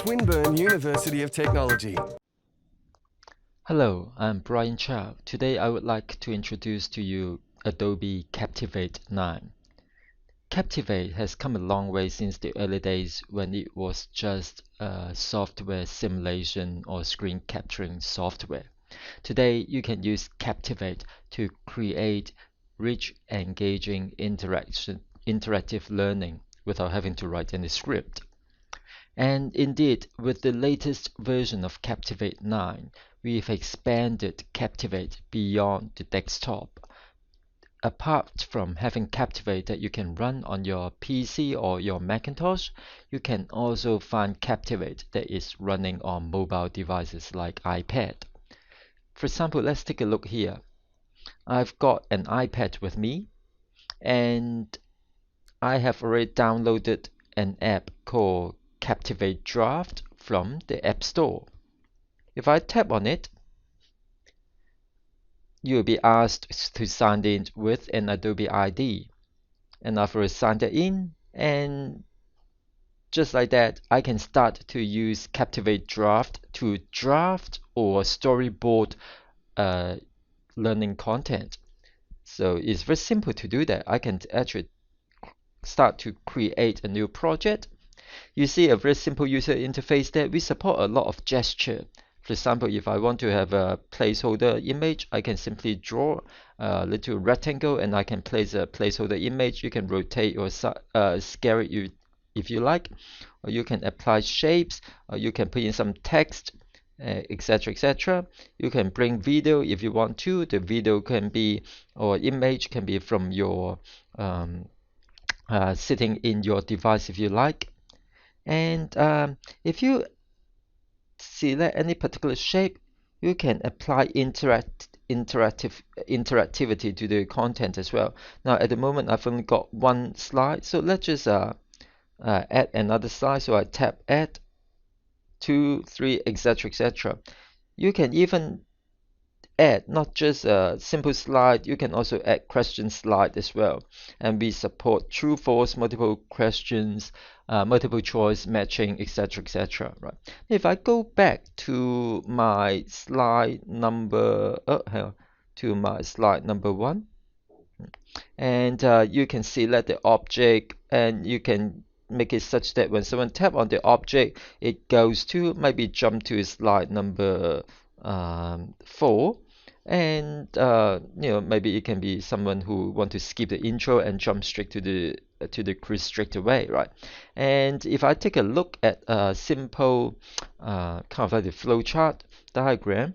Swinburne University of Technology. Hello, I'm Brian Chau. Today I would like to introduce to you Adobe Captivate 9. Captivate has come a long way since the early days when it was just a software simulation or screen capturing software. Today you can use Captivate to create rich, engaging interactive learning without having to write any script. And indeed, with the latest version of Captivate 9, we've expanded Captivate beyond the desktop. Apart from having Captivate that you can run on your PC or your Macintosh, you can also find Captivate that is running on mobile devices like iPad. For example, let's take a look here. I've got an iPad with me, and I have already downloaded an app called Captivate Draft from the App Store. If I tap on it, you'll be asked to sign in with an Adobe ID. And I've already signed it in, and just like that, I can start to use Captivate Draft to draft or storyboard learning content. So it's very simple to do that. I can actually start to create a new project. You see a very simple user interface there. We support a lot of gesture. For example, if I want to have a placeholder image, I can simply draw a little rectangle and I can place a placeholder image. You can rotate or scale it if you like, or you can apply shapes, or you can put in some text, etc. etc. You can bring video if you want to. The video can be, or image can be from your sitting in your device if you like. And if you select any particular shape, you can apply interactivity to the content as well. Now at the moment I've only got one slide, so let's just add another slide. So I tap add 2, 3, etc. etc. You can even add not just a simple slide, you can also add question slide as well. And we support true, false, multiple questions, multiple choice matching, etc. etc. Right. If I go back to my slide number one, and you can select the object, and you can make it such that when someone tap on the object, it goes to maybe jump to slide number 4. And maybe it can be someone who want to skip the intro and jump straight to the quiz straight away, right? And if I take a look at a simple kind of like the flowchart diagram,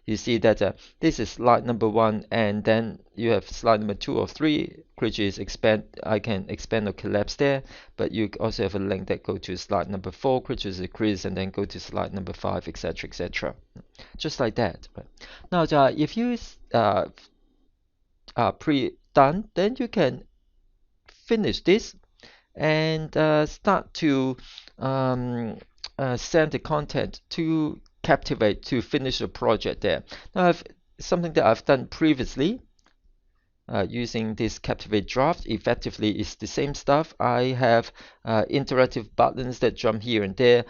you see that this is slide number 1, and then you have slide number 2 or 3, which is expand. I can expand or collapse there, but you also have a link that go to slide number 4, which is a quiz, and then go to slide number 5, etc. etc. Just like that. Now, if you are pre-done, then you can finish this and start to send the content to Captivate to finish the project there. Now, something that I've done previously using this Captivate Draft effectively is the same stuff. I have interactive buttons that jump here and there.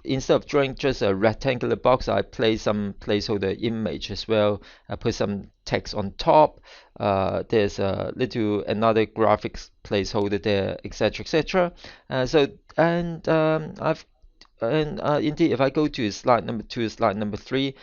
Instead of drawing just a rectangular box, I place some placeholder image as well. I put some text on top. There's a little another graphics placeholder there, etc. etc. Indeed, if I go to slide number 2, slide number 3,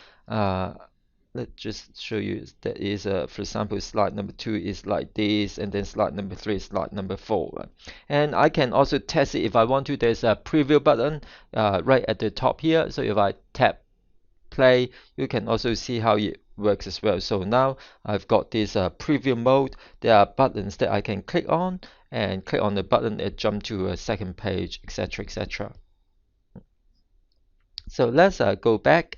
let's just show you that is for example, slide number 2 is like this, and then slide number 3 is slide number 4, right? And I can also test it if I want to. There's a preview button right at the top here, so if I tap play, you can also see how it works as well. So now I've got this preview mode. There are buttons that I can click on, and click on the button, it jump to a second page, etc. etc. So let's go back.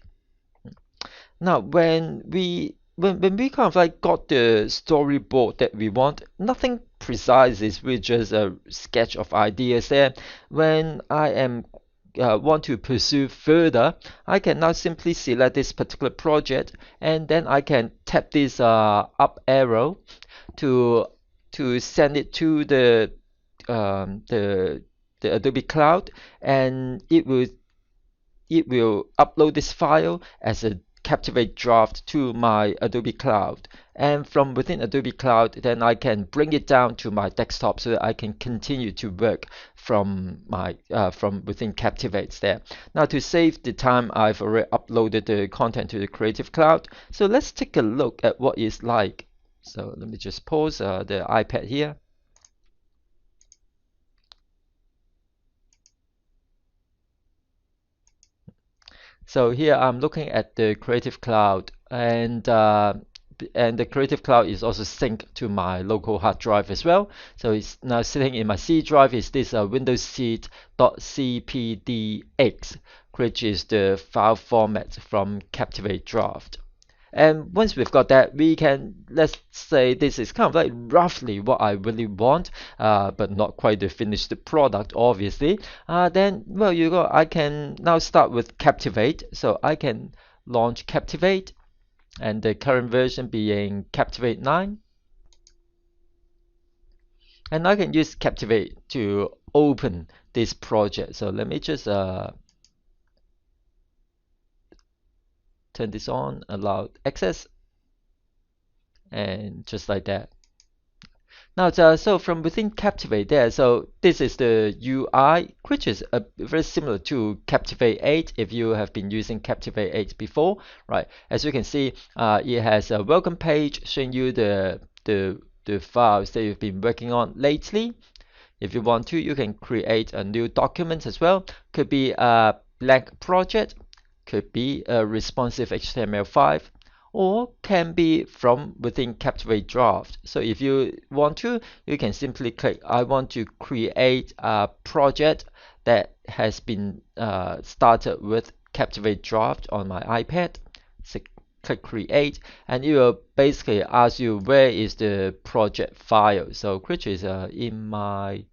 Now, when we kind of like got the storyboard that we want, nothing precise, is really just a sketch of ideas there. When I am want to pursue further, I can now simply select this particular project, and then I can tap this up arrow to send it to the Adobe Cloud, and it will it will upload this file as a Captivate draft to my Adobe Cloud. And from within Adobe Cloud, then I can bring it down to my desktop so that I can continue to work from from within Captivate there. Now to save the time, I've already uploaded the content to the Creative Cloud. So let's take a look at what it's like. So let me just pause the iPad here. So here I'm looking at the Creative Cloud, and the Creative Cloud is also synced to my local hard drive as well. So it's now sitting in my C drive. Is this Windows seed.cpdx, which is the file format from Captivate Draft. And once we've got that, we can, let's say this is kind of like roughly what I really want, but not quite the finished product, obviously. Then, well, I can now start with Captivate. So I can launch Captivate, and the current version being Captivate 9. And I can use Captivate to open this project. So let me just turn this on, allow access, and just like that. Now, so from within Captivate there, so this is the UI, which is very similar to Captivate 8 if you have been using Captivate 8 before, right? As you can see, it has a welcome page showing you the files that you've been working on lately. If you want to, you can create a new document as well. Could be a blank project, could be a responsive HTML5, or can be from within Captivate Draft. So if you want to, you can simply click, I want to create a project that has been started with Captivate Draft on my iPad. So click create, and it will basically ask you where is the project file. So which is in my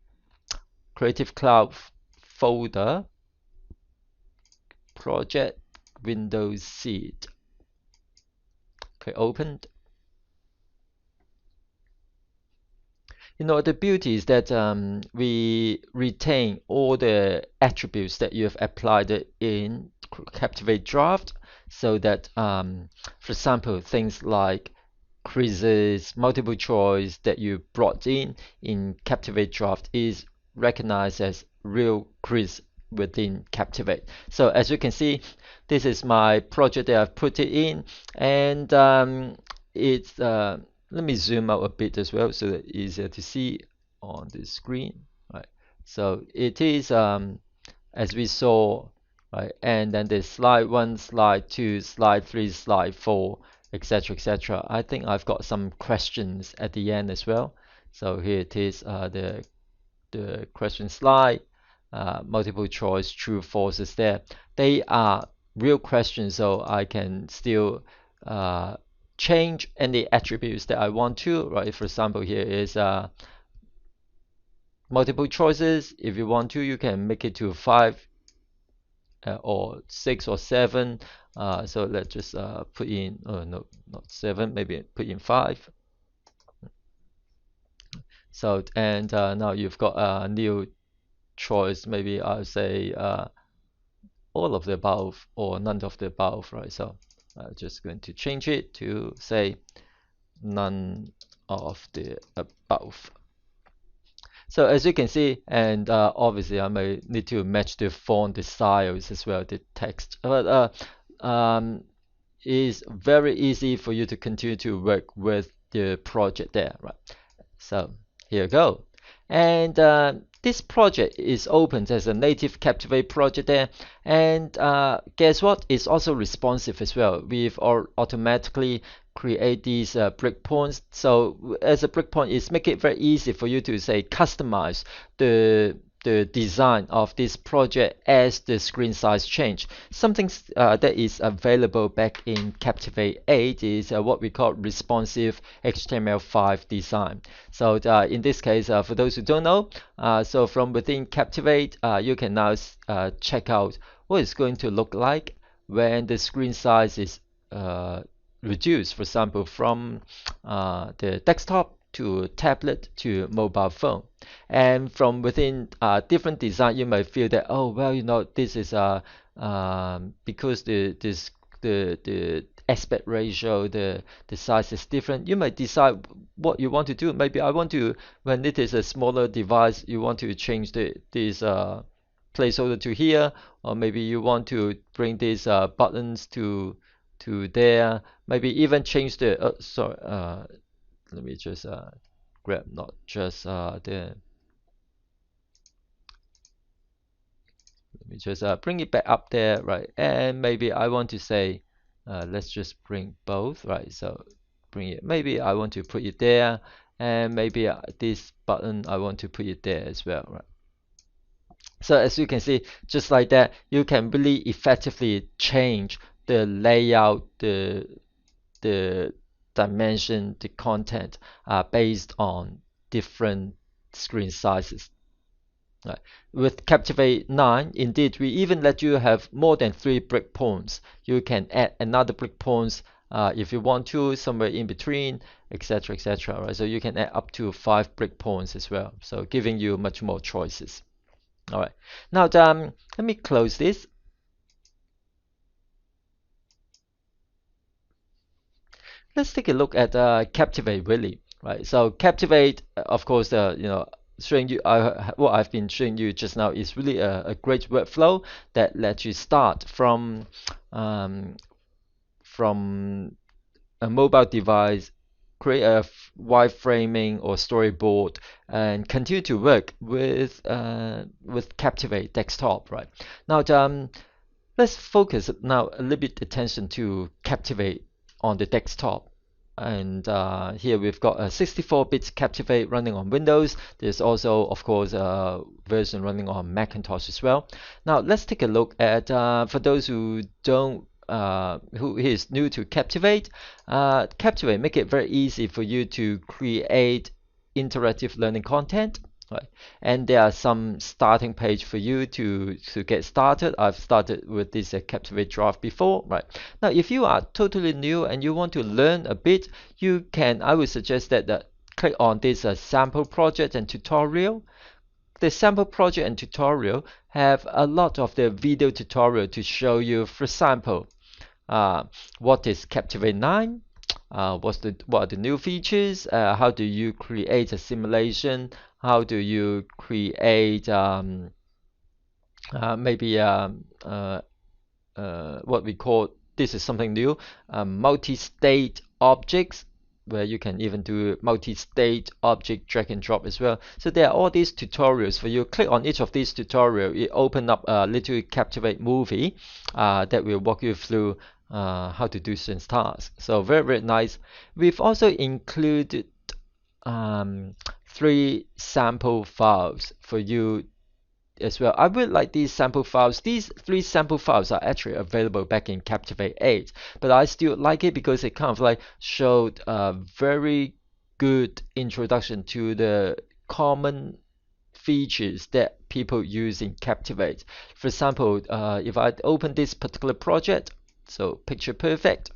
Creative Cloud folder, project Windows Seed. Okay, opened. The beauty is that we retain all the attributes that you have applied in Captivate Draft, so that, for example, things like quizzes, multiple choice that you brought in Captivate Draft is recognized as real quiz within Captivate. So as you can see, this is my project that I've put it in, and it's let me zoom out a bit as well so that it's easier to see on the screen. Right. So it is as we saw, right, and then there's slide 1, slide 2, slide 3, slide 4, etc., etc. I think I've got some questions at the end as well. So here it is, the question slide, multiple choice, true, false is there. They are real questions, so I can still change any attributes that I want to, right? For example, here is multiple choices. If you want to, you can make it to 5 or 6 or 7. So let's just put in, oh no, not 7, maybe put in 5. So, and now you've got a new choice. Maybe I'll say all of the above or none of the above, right? So I'm just going to change it to say none of the above. So as you can see, and obviously I may need to match the font, the styles as well, the text. But it's very easy for you to continue to work with the project there, right? So here you go. And this project is opened as a native Captivate project there. And guess what? It's also responsive as well. We've automatically create these breakpoints. So as a breakpoint, it's make it very easy for you to say customize the design of this project as the screen size change. Something that is available back in Captivate 8 is what we call responsive HTML5 design. So in this case, for those who don't know, so from within Captivate, you can now check out what it's going to look like when the screen size is reduced, for example, from the desktop to tablet to mobile phone. And from within different design, you might feel that, oh, well, this is because the aspect ratio, the size is different. You might decide what you want to do. Maybe I want to, when it is a smaller device, you want to change this placeholder to here, or maybe you want to bring these buttons to there. Maybe even change the sorry. Let me just grab not just the. Let me just bring it back up there, right? And maybe I want to say, let's just bring both, right? So bring it. Maybe I want to put it there, and maybe this button I want to put it there as well, right? So as you can see, just like that, you can really effectively change the layout, the dimension, the content based on different screen sizes. Right. With Captivate 9, indeed, we even let you have more than 3 breakpoints. You can add another breakpoints if you want to, somewhere in between, etc., etc. Right? So you can add up to 5 breakpoints as well. So giving you much more choices. All right. Now, let me close this. Let's take a look at Captivate really, right? So Captivate, of course, showing you what I've been showing you just now is really a great workflow that lets you start um, from a mobile device, create a wireframing or storyboard, and continue to work with Captivate desktop, right? Now, let's focus now a little bit attention to Captivate on the desktop. And here we've got a 64-bit Captivate running on Windows. There's also, of course, a version running on Macintosh as well. Now let's take a look at for those who don't who is new to Captivate. Captivate make it very easy for you to create interactive learning content. Right. And there are some starting page for you to get started. I've started with this Captivate draft before, right? Now, if you are totally new and you want to learn a bit, I would suggest that click on this sample project and tutorial. The sample project and tutorial have a lot of the video tutorial to show you, for example, what is Captivate 9? What are the new features? How do you create a simulation? How do you create maybe what we call, this is something new, multi-state objects, where you can even do multi-state object drag and drop as well. So there are all these tutorials for you. Click on each of these tutorials. It open up a little Captivate movie that will walk you through how to do certain tasks. So very, very nice. We've also included 3 sample files for you as well. I would like these sample files. These 3 sample files are actually available back in Captivate 8, but I still like it because it kind of like showed a very good introduction to the common features that people use in Captivate. For example, if I open this particular project, so picture perfect,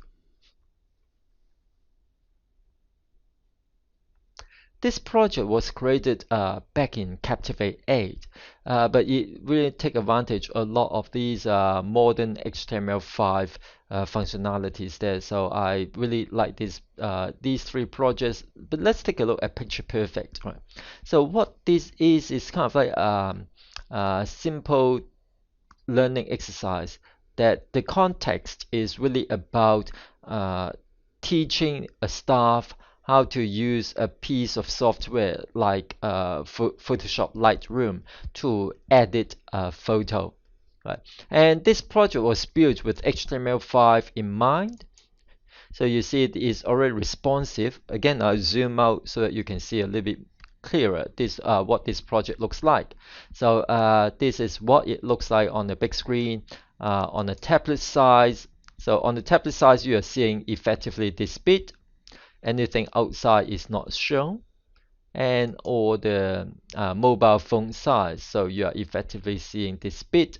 this project was created back in Captivate 8, but it really take advantage a lot of these modern HTML5 functionalities there. So I really like these 3 projects. But let's take a look at Picture Perfect. Right. So what this is kind of like a simple learning exercise that the context is really about teaching a staff how to use a piece of software like Photoshop Lightroom to edit a photo. Right? And this project was built with HTML5 in mind. So you see it is already responsive. Again, I'll zoom out so that you can see a little bit clearer what this project looks like. So this is what it looks like on the big screen, on the tablet size. So on the tablet size, you are seeing effectively this bit. Anything outside is not shown, and or the mobile phone size. So you are effectively seeing this bit,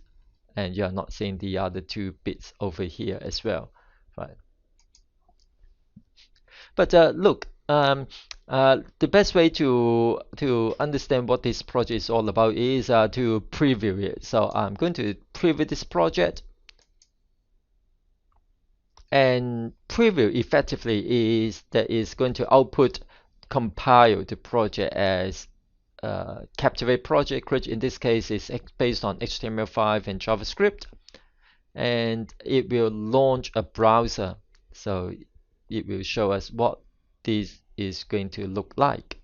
and you are not seeing the other 2 bits over here as well, right? But look, the best way to understand what this project is all about is to preview it. So I'm going to preview this project. And preview effectively is that is going to output compile the project as Captivate project, which in this case is based on HTML5 and JavaScript, and it will launch a browser. So it will show us what this is going to look like.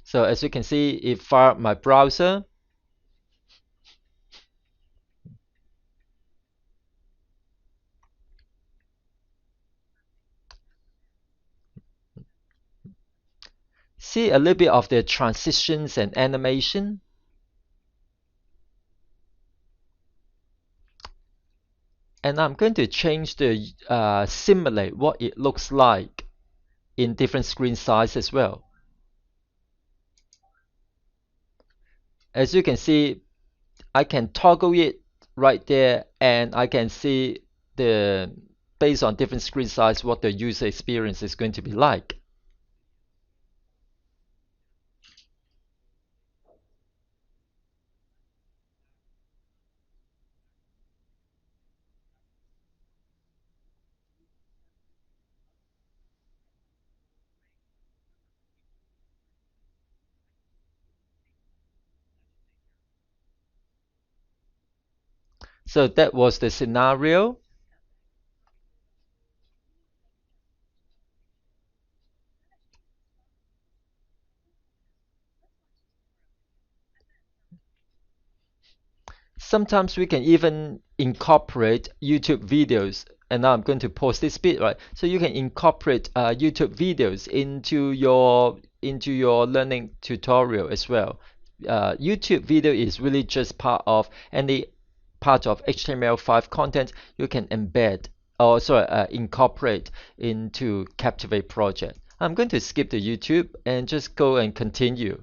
So as you can see, it fired my browser. See a little bit of the transitions and animation. And I'm going to change the simulate what it looks like in different screen size as well. As you can see, I can toggle it right there, and I can see the based on different screen size what the user experience is going to be like. So that was the scenario. Sometimes we can even incorporate YouTube videos, and now I'm going to post this bit, right? So you can incorporate YouTube videos into your learning tutorial as well. YouTube video is really just part of any part of HTML5 content you can embed or sorry incorporate into Captivate project. I'm going to skip the YouTube and just go and continue.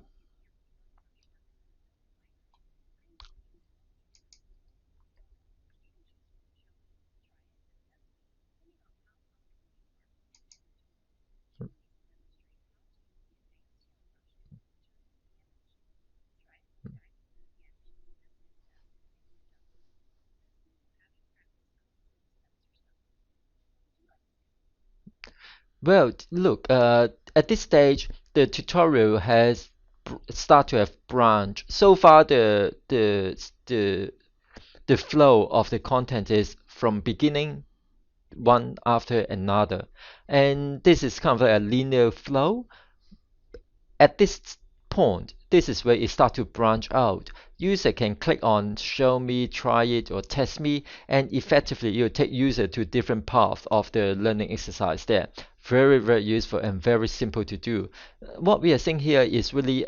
Well, look, at this stage, the tutorial has start to have branch. So far, the flow of the content is from beginning one after another, and this is kind of like a linear flow. At this point, this is where it starts to branch out. User can click on show me, try it, or test me, and effectively you take user to different paths of the learning exercise there. Very, very useful and very simple to do. What we are seeing here is really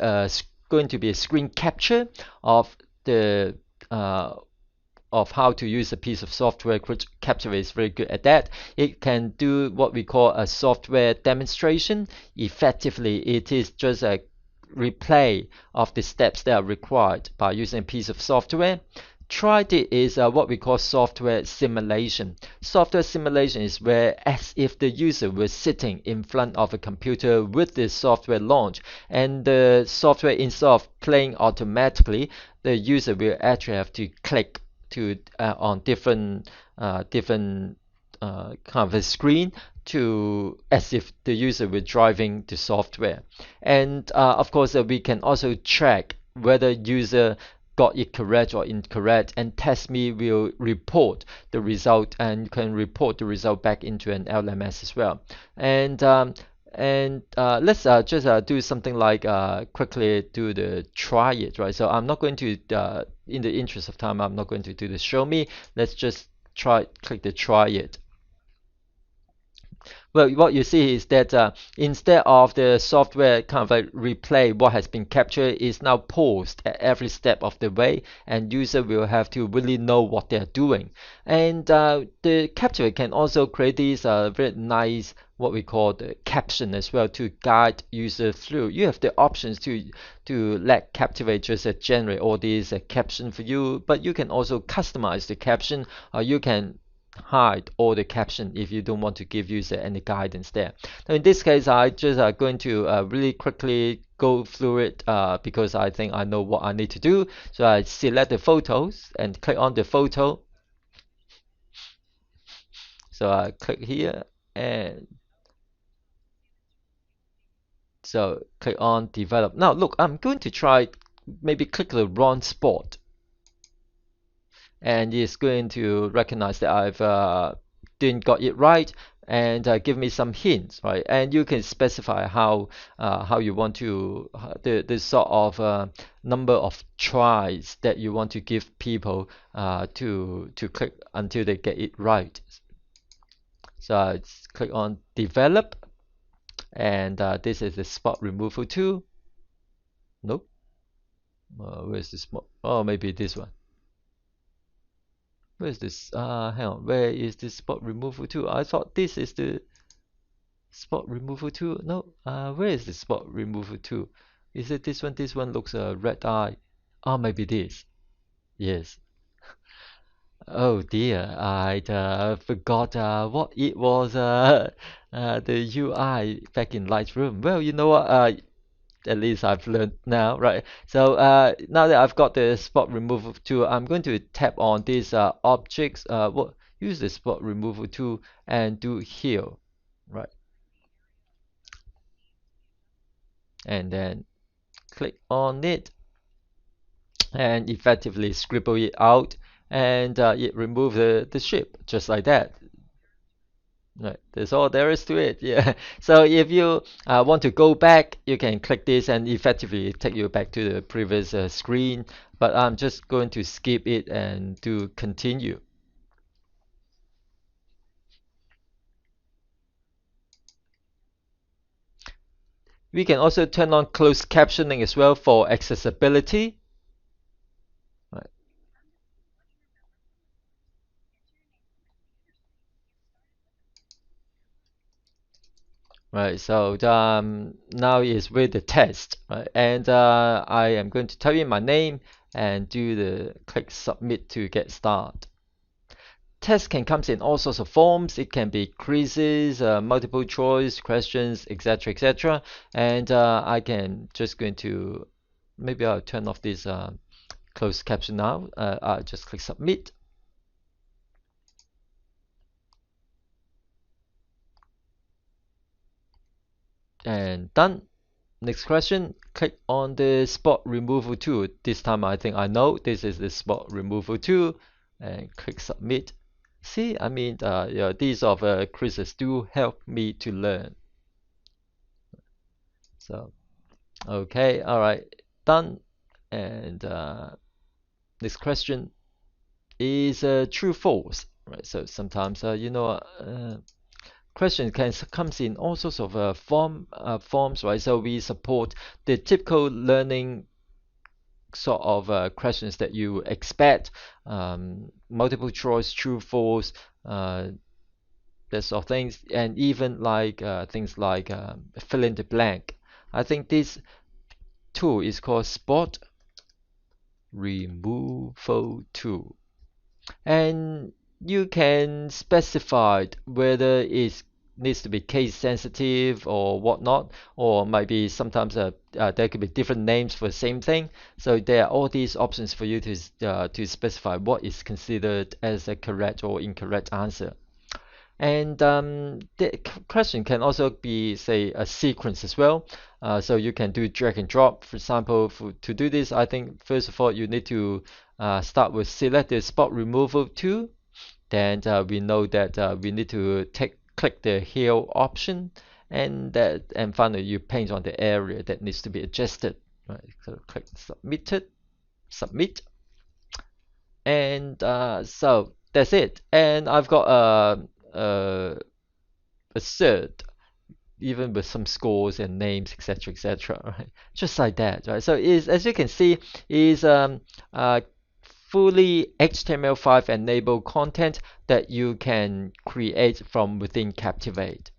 going to be a screen capture of the of how to use a piece of software, which Captivate is very good at that. It can do what we call a software demonstration. Effectively, it is just a replay of the steps that are required by using a piece of software. Tried it is what we call software simulation. Software simulation is where as if the user was sitting in front of a computer with the software launch, and the software instead of playing automatically, the user will actually have to click to on different kind of a screen to as if the user were driving the software. And of course, we can also track whether user got it correct or incorrect, and test me will report the result and can report the result back into an LMS as well. And let's just do something like quickly do the try it, right? So I'm not going to, in the interest of time, I'm not going to do the show me. Let's just click the try it. Well, what you see is that instead of the software kind of like replay what has been captured, is now paused at every step of the way, and user will have to really know what they're doing. And the Captivate can also create these very nice what we call the caption as well to guide user through. You have the options to let Captivate just generate all these caption for you, but you can also customize the caption, or you can hide all the caption if you don't want to give user any guidance there. Now in this case, I just going to really quickly go through it because I think I know what I need to do. So I select the photos and click on the photo. So I click here and so click on develop. Now look, I'm going to try maybe click the wrong spot, and it's going to recognize that I've didn't got it right and give me some hints, right? And you can specify how you want to the sort of number of tries that you want to give people to click until they get it right. So I click on develop, and this is the spot removal tool. Nope. Where's the spot? Oh, maybe this one. Where is this? Hang on. Where is this spot removal tool? I thought this is the spot removal tool. No. Where is the spot removal tool? Is it this one? This one looks red eye. Oh, maybe this. Yes. Oh dear, I forgot what it was. The UI back in Lightroom. Well, you know what? At least I've learned now, right? So now that I've got the spot removal tool, I'm going to tap on these objects. What use the spot removal tool and do heal, right? And then click on it and effectively scribble it out, and it remove the shape just like that. Right, that's all there is to it. Yeah. So if you want to go back, you can click this and effectively take you back to the previous screen. But I'm just going to skip it and do continue. We can also turn on closed captioning as well for accessibility. Right. Right, so now is with the test, right? And I am going to type in my name and do the click submit to get started. Test can come in all sorts of forms. It can be quizzes, multiple choice questions, etc., etc. And I can just going to maybe I'll turn off this closed caption now. I'll just click submit and done. Next question, click on the spot removal tool. This time I think I know this is the spot removal tool and click submit. See, I mean, yeah, these of quizzes do help me to learn. So, okay, all right, done. And next question is true false, right? So sometimes question can comes in all sorts of forms, right? So we support the typical learning sort of questions that you expect, multiple choice, true, false, that sort of things, and even like things like fill in the blank. I think this tool is called spot removal tool, and you can specify whether it needs to be case sensitive or whatnot, or maybe sometimes there could be different names for the same thing. So there are all these options for you to specify what is considered as a correct or incorrect answer. And the question can also be, say, a sequence as well. So you can do drag and drop. For example, to do this, I think first of all you need to start with select the spot removal tool. Then we know that we need to click the heal option, and finally you paint on the area that needs to be adjusted. Right. So click submit, and so that's it. And I've got a cert, even with some scores and names, etc., etc. Right? Just like that, right? So is as you can see, is fully HTML5 enabled content that you can create from within Captivate.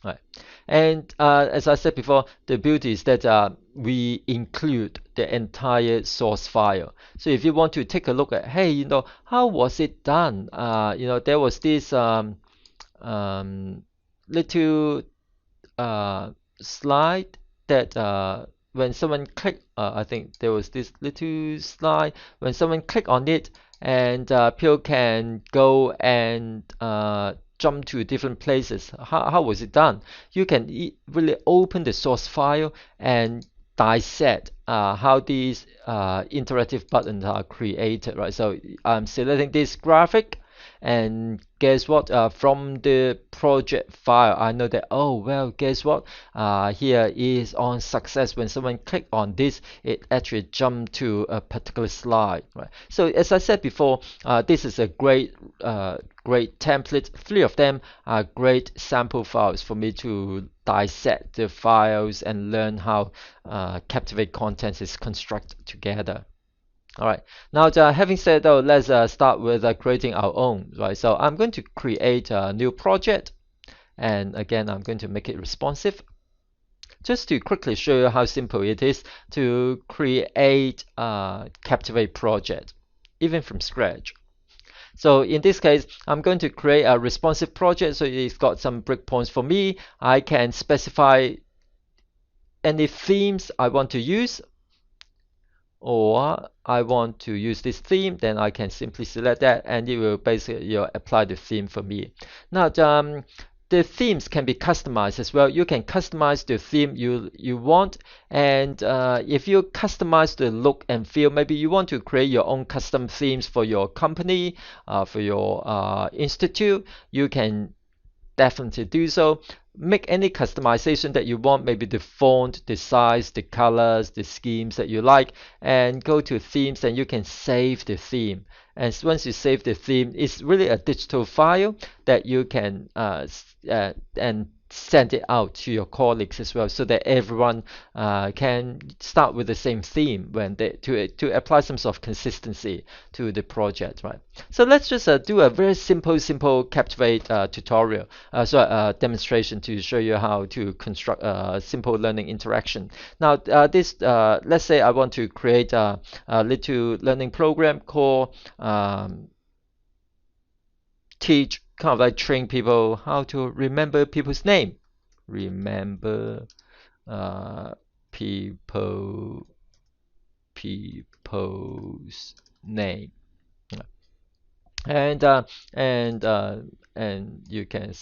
Right. And as I said before, the beauty is that we include the entire source file. So if you want to take a look at, hey, how was it done? There was this um, little uh, slide that when someone click, I think there was this little slide when someone click on it, and people can go and jump to different places. How was it done? You can really open the source file and dissect how these interactive buttons are created, right? So I'm selecting this graphic, and guess what? From the project file, I know that, oh, well, guess what? Here is on success. When someone click on this, it actually jumped to a particular slide, right? So as I said before, this is a great template. Three of them are great sample files for me to dissect the files and learn how Captivate content is constructed together. All right. Now, having said that, let's start with creating our own, right? So I'm going to create a new project, and again, I'm going to make it responsive. Just to quickly show you how simple it is to create a Captivate project, even from scratch. So in this case, I'm going to create a responsive project, so it's got some breakpoints for me. I can specify any themes I want to use, or I want to use this theme, then I can simply select that, and it will basically apply the theme for me. Now, the themes can be customized as well. You can customize the theme you want, and if you customize the look and feel, maybe you want to create your own custom themes for your company, for your institute, you can definitely do so. Make any customization that you want, maybe the font, the size, the colors, the schemes that you like, and go to themes, and you can save the theme. And once you save the theme, it's really a digital file that you can and send it out to your colleagues as well, so that everyone can start with the same theme when they to apply some sort of consistency to the project, right? So let's just do a very simple Captivate tutorial, demonstration to show you how to construct a simple learning interaction. Now, let's say I want to create a little learning program called teach, kind of like train people how to remember people's name. Remember uh, people people's name. And uh, and uh, and you can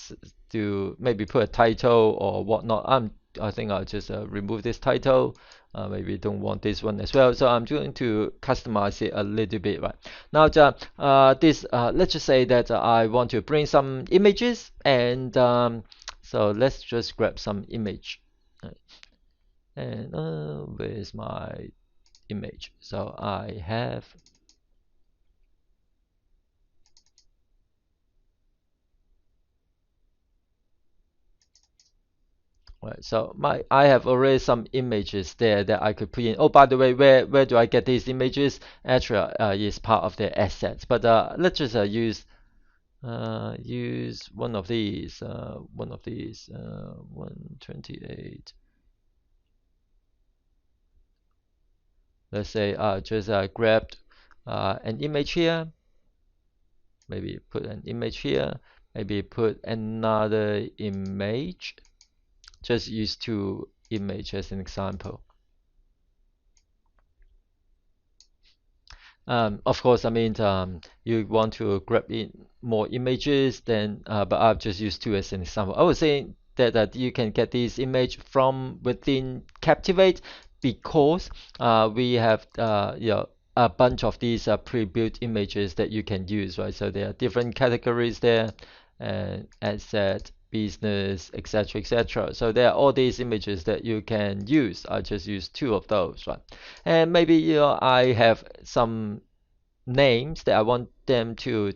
do maybe put a title or whatnot. I think I'll just remove this title. Maybe don't want this one as well. So I'm going to customize it a little bit, right? Now, let's just say that I want to bring some images, and so let's just grab some image. Right. And where's my image? So I have. Right, so I have already some images there that I could put in. Oh, by the way, where do I get these images? Actually, is part of the assets. But let's just use one of these 128. Let's say just grabbed an image here. Maybe put an image here. Maybe put another image. Just use two images as an example. Of course, I mean, you want to grab in more images, then, but I've just used two as an example. I would say that you can get this image from within Captivate, because we have a bunch of these pre-built images that you can use, right? So there are different categories there, and asset, business, etc., etc. So there are all these images that you can use. I just use two of those, right? And maybe I have some names that I want them to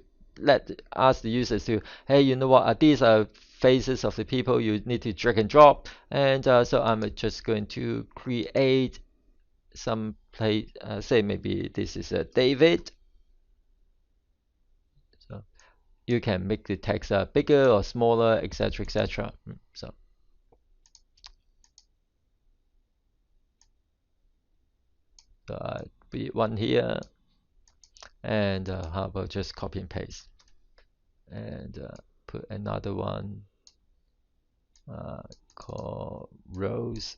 ask the users to, hey, you know what, these are faces of the people you need to drag and drop. And so I'm just going to create some place, say maybe this is a David. So you can make the text bigger or smaller, etc., etc. So So I put one here, and how about just copy and paste, and put another one called rows.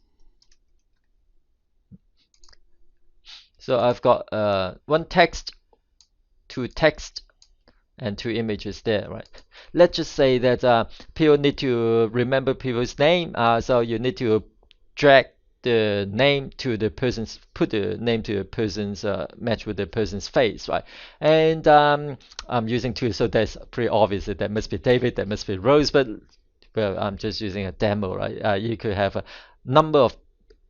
So I've got one text, two text, and two images there, right? Let's just say that people need to remember people's name, so you need to drag the name to the person's, put the name to the person's match with the person's face, right? And I'm using two, so that's pretty obvious that that must be David, that must be Rose, but well, I'm just using a demo, right? You could have a number of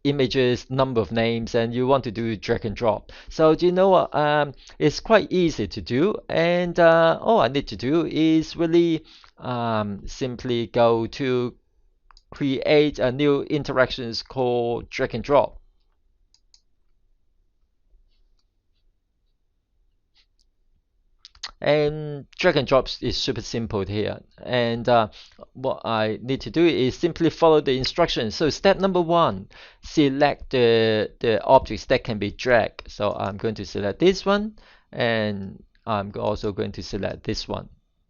images, number of names, and you want to do drag and drop. So do you know what? It's quite easy to do, and all I need to do is really simply go to create a new interactions called drag and drop. And drag and drop is super simple here. And what I need to do is simply follow the instructions. So step number one, select the objects that can be dragged. So I'm going to select this one, and I'm also going to select this one.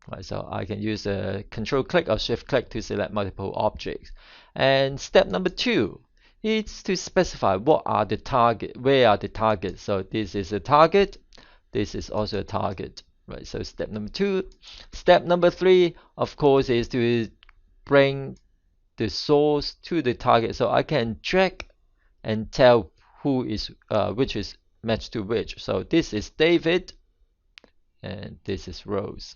Right, so I can use a control click or shift click to select multiple objects. And step number two is to specify what are the target, where are the targets. So this is a target, this is also a target. Right, so step number two. Step number three, of course, is to bring the source to the target. So I can drag and tell who is which is matched to which. So this is David, and this is Rose,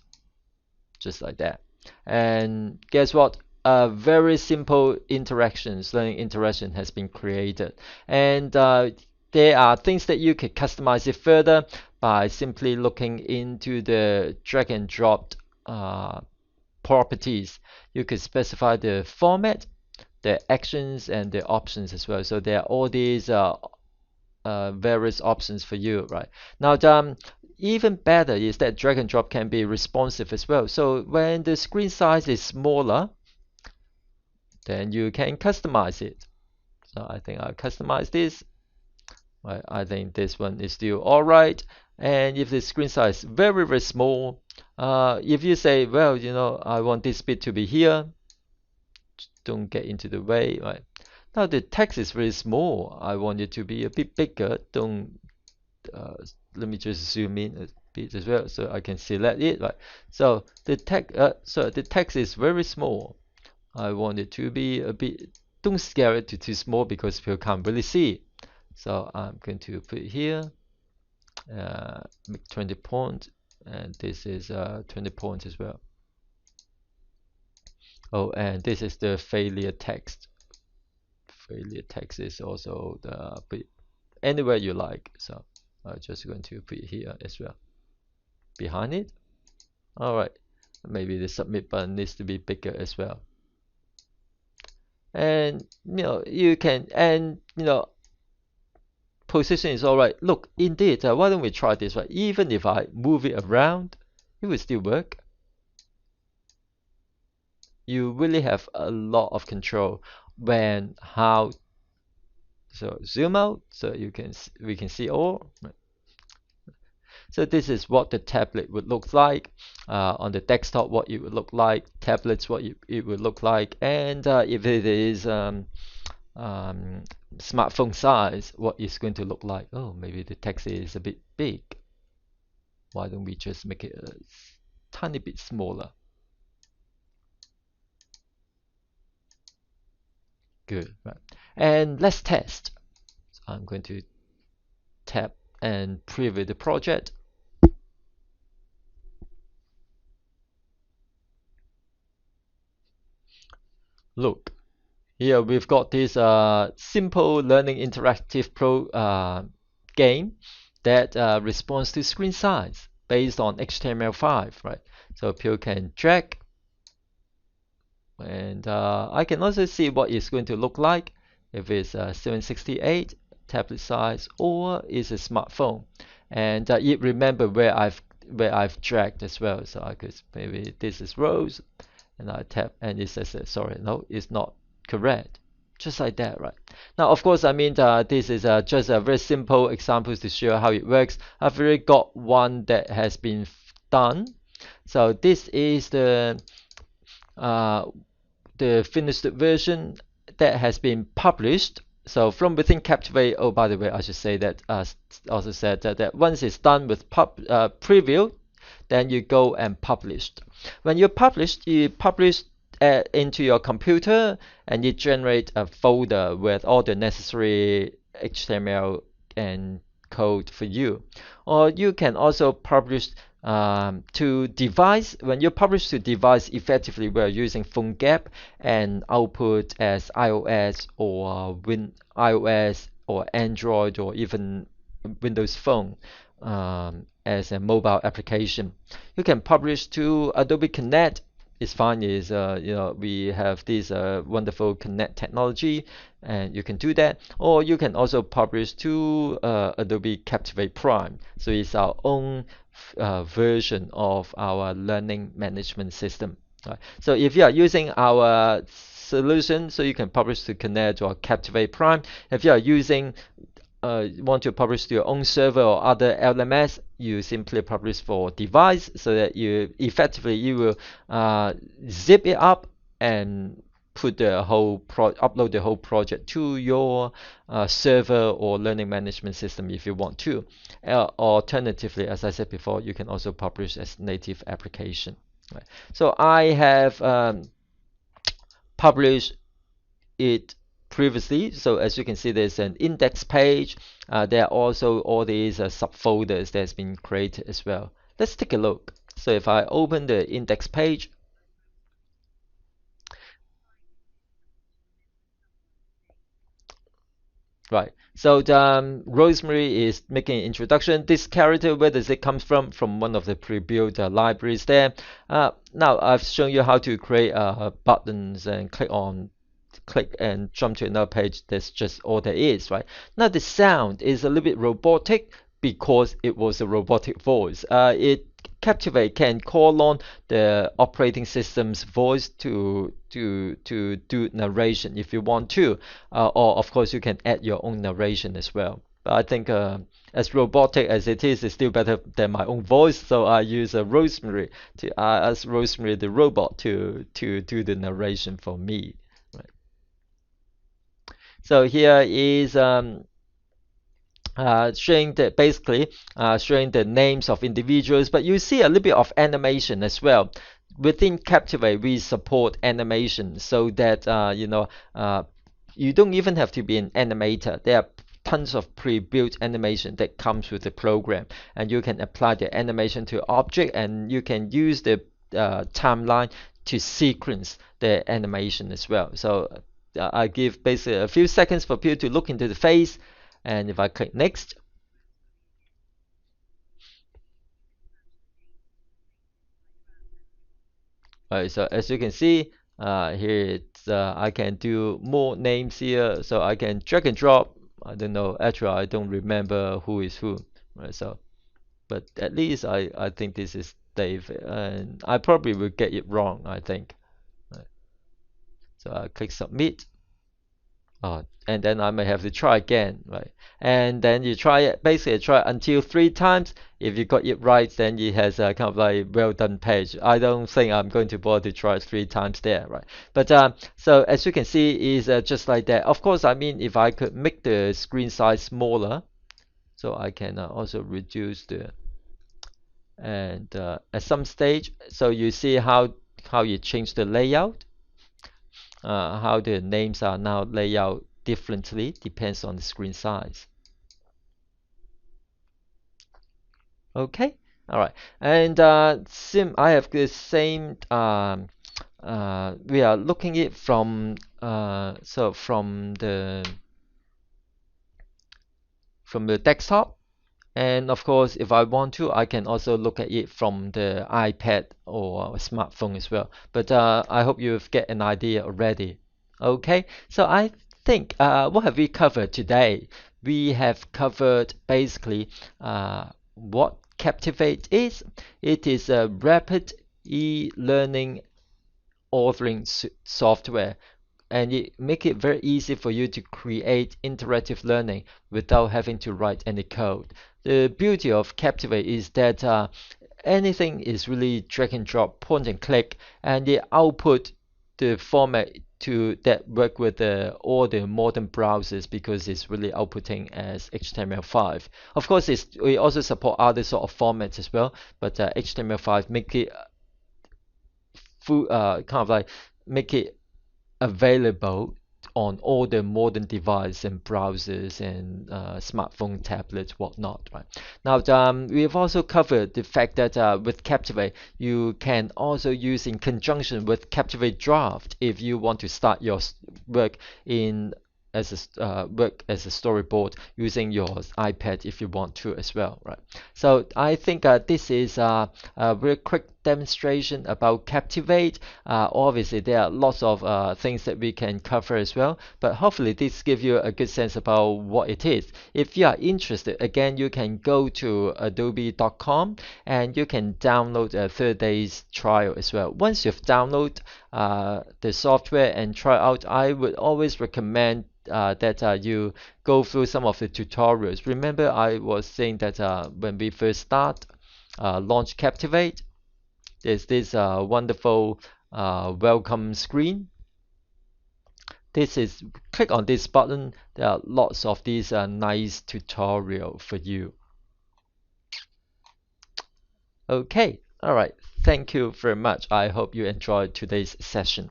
just like that. And guess what? A very simple learning interaction has been created. And there are things that you can customize it further by simply looking into the drag and drop properties. You could specify the format, the actions, and the options as well. So there are all these various options for you, right? Now, even better is that drag and drop can be responsive as well. So when the screen size is smaller, then you can customize it. So I think I'll customize this. Right, I think this one is still all right. And if the screen size is very, very small, if you say, well, you know, I want this bit to be here, don't get into the way, right? Now the text is very small. I want it to be a bit bigger. Don't uh, let me just zoom in a bit as well, so I can select it, right? So the text is very small. I want it to be a bit. Don't scale it to too small because people can't really see it. So I'm going to put it here, make 20 points, and this is 20 points as well. Oh, and this is the failure text. Failure text is also the put anywhere you like. So I'm just going to put it here as well. Behind it. All right. Maybe the submit button needs to be bigger as well. And you can, and position is all right. Look, indeed, why don't we try this, right? Even if I move it around, it will still work. You really have a lot of control when how. So zoom out so we can see all. Right? So this is what the tablet would look like. On the desktop, what it would look like. Tablets, what it would look like. And if it is smartphone size, what it's going to look like. Oh, maybe the text is a bit big. Why don't we just make it a tiny bit smaller? Good, right? And let's test. So I'm going to tap and preview the project. Look, here we've got this simple learning interactive game that responds to screen size based on HTML5, right? So people can drag, and I can also see what it's going to look like if it's 768 tablet size or is a smartphone, and it remember where I've dragged as well. So I could maybe this is rows, and I tap and it says sorry, no, it's not correct. just like that, right? Now, of course, I mean, this is just a very simple example to show how it works. I've already got one that has been done. So this is uh, the finished version that has been published. So from within Captivate, oh, by the way, I should say that also said that once it's done with preview, then you go and publish. When you publish into your computer and you generate a folder with all the necessary HTML and code for you. Or you can also publish to device. When you publish to device, effectively we're using PhoneGap and output as iOS or iOS or Android or even Windows Phone as a mobile application. You can publish to Adobe Connect. It's fine. Is we have this wonderful Connect technology, and you can do that. Or you can also publish to Adobe Captivate Prime. So it's our own version of our learning management system. Right. So if you are using our solution, so you can publish to Connect or Captivate Prime. If you are using want to publish to your own server or other LMS, you simply publish for device so that you will zip it up and put the upload the whole project to your server or learning management system if you want to. Alternatively, as I said before, you can also publish as native application. Right. So I have published it previously. So as you can see, there's an index page. There are also all these subfolders that's been created as well. Let's take a look. So if I open the index page, right. So Rosemary is making an introduction. This character, where does it come from? From one of the pre-built libraries there. Now I've shown you how to create buttons and click and jump to another page. That's just all there is, right? Now the sound is a little bit robotic because it was a robotic voice. It Captivate can call on the operating system's voice to do narration if you want to, or of course you can add your own narration as well. But I think as robotic as it is, it's still better than my own voice. So I use a Rosemary to ask Rosemary the robot to do the narration for me. Right. So here is showing the basically showing the names of individuals, but you see a little bit of animation as well. Within Captivate, we support animation so that you don't even have to be an animator. There are tons of pre-built animation that comes with the program, and you can apply the animation to object, and you can use the timeline to sequence the animation as well. So I give basically a few seconds for people to look into the face, and if I click next, right, so as you can see, here it's I can do more names here, so I can drag and drop. I don't know, actually I don't remember who is who, right? So, but at least I think this is Dave, and I probably will get it wrong, I think. Right. So I click submit. And then I may have to try again, right? And then you try it, basically try until 3 times. If you got it right, then it has a kind of like well done page. I don't think I'm going to bother to try it 3 times there, right? But so as you can see, is just like that. Of course, I mean, if I could make the screen size smaller, so I can also reduce the and at some stage, so you see how you change the layout, how the names are now laid out differently depends on the screen size. Okay, all right, and sim I have the same we are looking it from so from the desktop. And of course, if I want to, I can also look at it from the iPad or smartphone as well. But I hope you've get an idea already. Okay, so I think what have we covered today? We have covered basically what Captivate is. It is a rapid e-learning authoring software and it make it very easy for you to create interactive learning without having to write any code. The beauty of Captivate is that anything is really drag and drop, point and click, and the output the format to that work with all the modern browsers because it's really outputting as HTML5. Of course, we also support other sort of formats as well, but HTML5 make it full, kind of like make it available on all the modern devices and browsers and smartphone, tablets, whatnot, right? Now, we have also covered the fact that with Captivate, you can also use in conjunction with Captivate Draft if you want to start your work in work as a storyboard using your iPad if you want to as well, right? So I think this is a very quick demonstration about Captivate. Obviously, there are lots of things that we can cover as well, but hopefully this gives you a good sense about what it is. If you are interested, again, you can go to adobe.com and you can download a 30 days trial as well. Once you've downloaded the software and try out, I would always recommend that you go through some of the tutorials. Remember, I was saying that when we first start launch Captivate, there's this wonderful welcome screen. This is click on this button. There are lots of these nice tutorial for you. Okay, all right. Thank you very much. I hope you enjoyed today's session.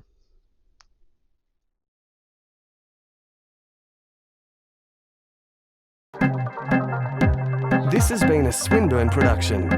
This has been a Swinburne production.